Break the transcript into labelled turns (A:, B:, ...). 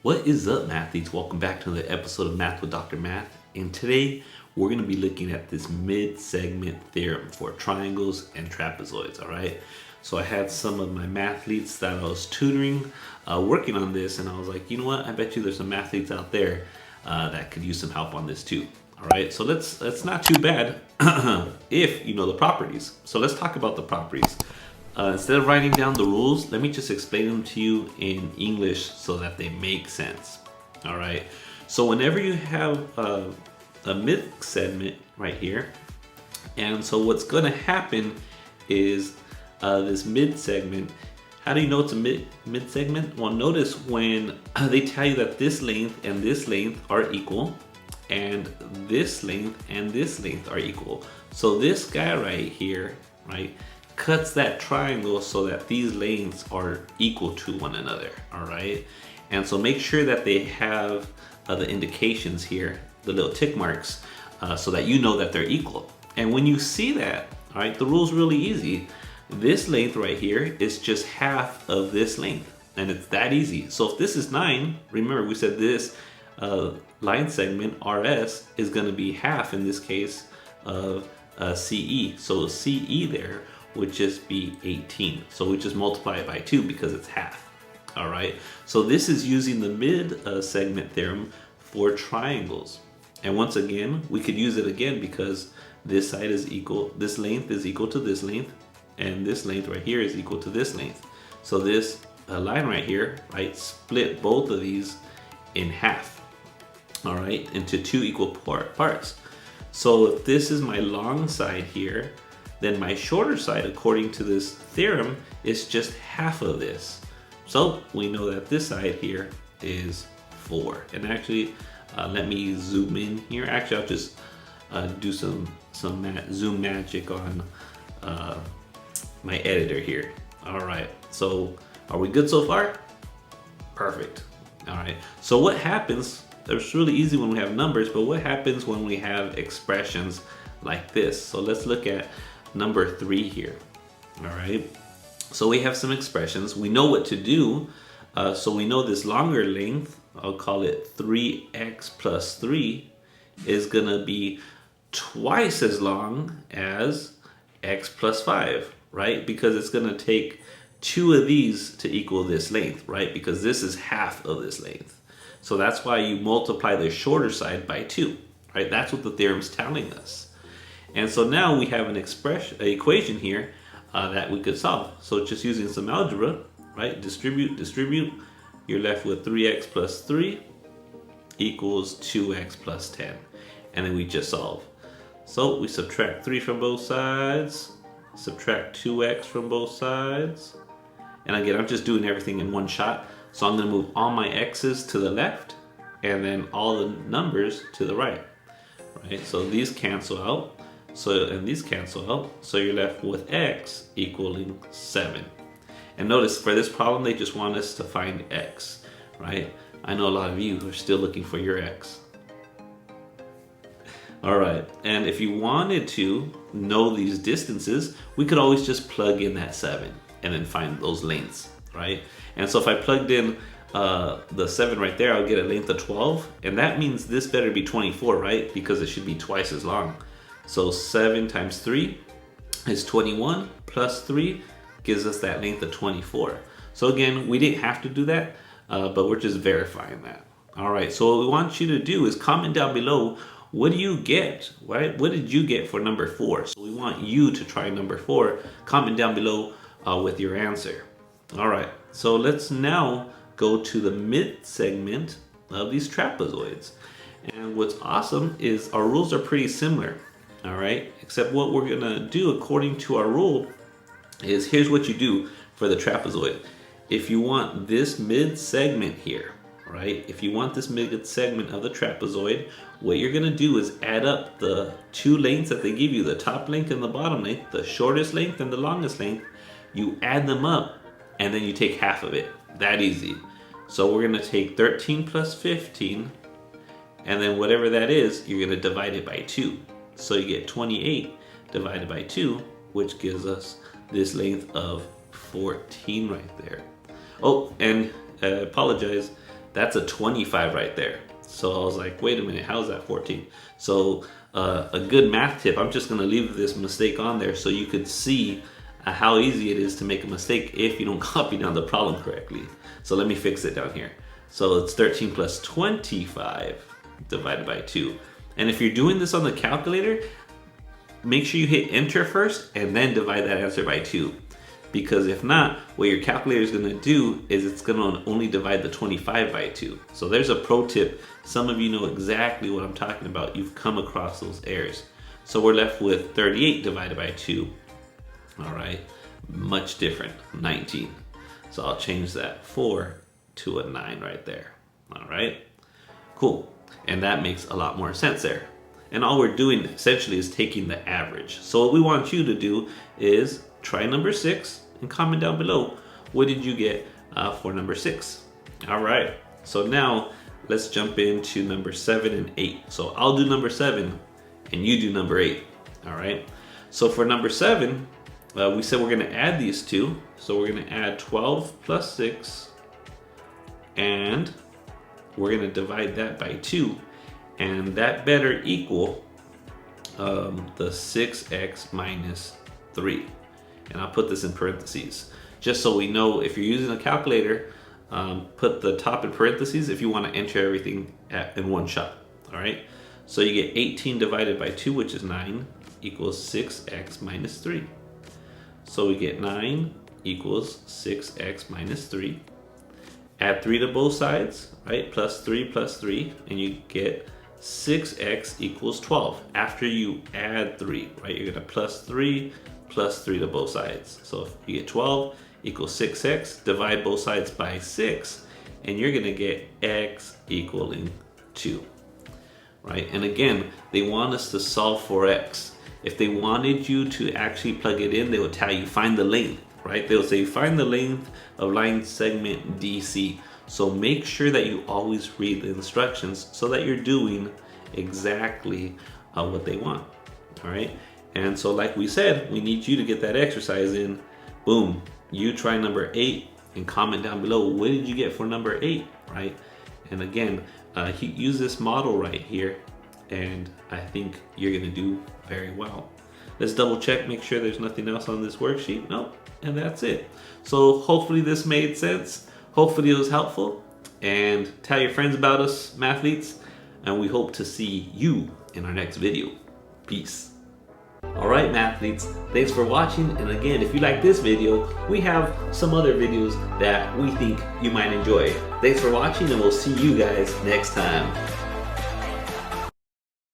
A: What is up, mathletes? Welcome back to another episode of Math with Dr. Math. And today we're going to be looking at this mid-segment theorem for triangles and trapezoids, all right? So I had some of my mathletes that I was tutoring working on this, and I was like, you know what? I bet you there's some mathletes out there that could use some help on this too. All right, so that's not too bad if you know the properties. So let's talk about the properties. Instead of writing down the rules, let me just explain them to you in English so that they make sense. All right. So whenever you have a mid segment right here, and so what's going to happen is this mid segment. How do you know it's a mid segment? Well, notice when they tell you that this length and this length are equal, and this length and this length are equal. So this guy right here, right, cuts that triangle so that these lengths are equal to one another, all right? And so make sure that they have the indications here, the little tick marks, so that you know that they're equal. And when you see that, all right, the rule's really easy. This length right here is just half of this length, and it's that easy. So if this is 9, remember we said this line segment, RS, is gonna be half, in this case, of CE. So CE there would just be 18. So we just multiply it by 2 because it's half. All right. So this is using the mid segment theorem for triangles. And once again, we could use it again because this side is equal, this length is equal to this length, and this length right here is equal to this length. So this line right here, right, split both of these in half, all right, into 2 equal parts. So if this is my long side here, then my shorter side, according to this theorem, is just half of this. So we know that this side here is 4. And actually, let me zoom in here. Actually, I'll just do some zoom magic on my editor here. All right, so are we good so far? Perfect. All right, so what happens, it's really easy when we have numbers, but what happens when we have expressions like this? So let's look at number 3 here. All right, so we have some expressions. We know what to do. So we know this longer length, I'll call it 3x plus 3, is gonna be twice as long as x plus 5, right? Because it's gonna take 2 of these to equal this length, right? Because this is half of this length. So that's why you multiply the shorter side by 2, right? That's what the theorem's telling us. And so now we have an equation here that we could solve. So just using some algebra, right? Distribute. You're left with 3x plus 3 equals 2x plus 10. And then we just solve. So we subtract 3 from both sides, subtract 2x from both sides. And again, I'm just doing everything in one shot. So I'm gonna move all my x's to the left and then all the numbers to the right, right? So these cancel out. So, and these cancel out, so you're left with x equaling 7. And notice for this problem, they just want us to find x, right? I know a lot of you are still looking for your x. All right, and if you wanted to know these distances, we could always just plug in that 7 and then find those lengths, right? And so if I plugged in the 7 right there, I'll get a length of 12, and that means this better be 24, right? Because it should be twice as long. So 7 times 3 is 21, plus 3 gives us that length of 24. So again, we didn't have to do that, but we're just verifying that. All right, so what we want you to do is comment down below, what do you get, right? What did you get for number 4? So we want you to try number 4. Comment down below with your answer. All right, so let's now go to the mid segment of these trapezoids. And what's awesome is our rules are pretty similar. All right, except what we're gonna do according to our rule is, here's what you do for the trapezoid. If you want this mid segment here, right? If you want this mid segment of the trapezoid, what you're gonna do is add up the 2 lengths that they give you, the top length and the bottom length, the shortest length and the longest length. You add them up and then you take half of it. That easy. So we're gonna take 13 plus 15, and then whatever that is, you're gonna divide it by 2. So you get 28 divided by 2, which gives us this length of 14 right there. Oh, and I apologize. that's a 25 right there. So I was like, wait a minute, how's that 14? So a good math tip, I'm just gonna leave this mistake on there so you could see how easy it is to make a mistake if you don't copy down the problem correctly. So let me fix it down here. So it's 13 plus 25 divided by 2. And if you're doing this on the calculator, make sure you hit enter first and then divide that answer by 2. Because if not, what your calculator is going to do is it's going to only divide the 25 by 2. So there's a pro tip. Some of you know exactly what I'm talking about. You've come across those errors. So we're left with 38 divided by 2. All right, much different, 19. So I'll change that 4 to a 9 right there. All right, cool. And that makes a lot more sense there. And all we're doing essentially is taking the average. So what we want you to do is try number 6 and comment down below, what did you get for number 6? All right, so now let's jump into number 7 and 8. So I'll do number 7 and you do number 8. All right, so for number 7, we said we're gonna add these two. So we're gonna add 12 plus 6 and we're gonna divide that by 2. And that better equal the 6x minus 3. And I'll put this in parentheses. Just so we know, if you're using a calculator, put the top in parentheses if you want to enter everything in one shot. All right, so you get 18 divided by 2, which is 9, equals 6x minus 3. So we get 9 equals 6x minus 3. Add 3 to both sides, right? Plus 3, and you get 6x equals 12. After you add 3, right? You're gonna plus 3 to both sides. So if you get 12 equals 6x, divide both sides by 6, and you're gonna get x equaling 2, right? And again, they want us to solve for x. If they wanted you to actually plug it in, they would tell you find the length, right? They'll say find the length of line segment DC. So make sure that you always read the instructions so that you're doing exactly what they want, all right? And so like we said, we need you to get that exercise in. Boom, you try number 8 and comment down below, what did you get for number 8, right? And again, use this model right here and I think you're gonna do very well. Let's double check, make sure there's nothing else on this worksheet. Nope, and that's it. So hopefully this made sense. Hopefully it was helpful, and tell your friends about us, mathletes, and we hope to see you in our next video. Peace. All right, mathletes, thanks for watching. And again, if you like this video, we have some other videos that we think you might enjoy. Thanks for watching, and we'll see you guys next time.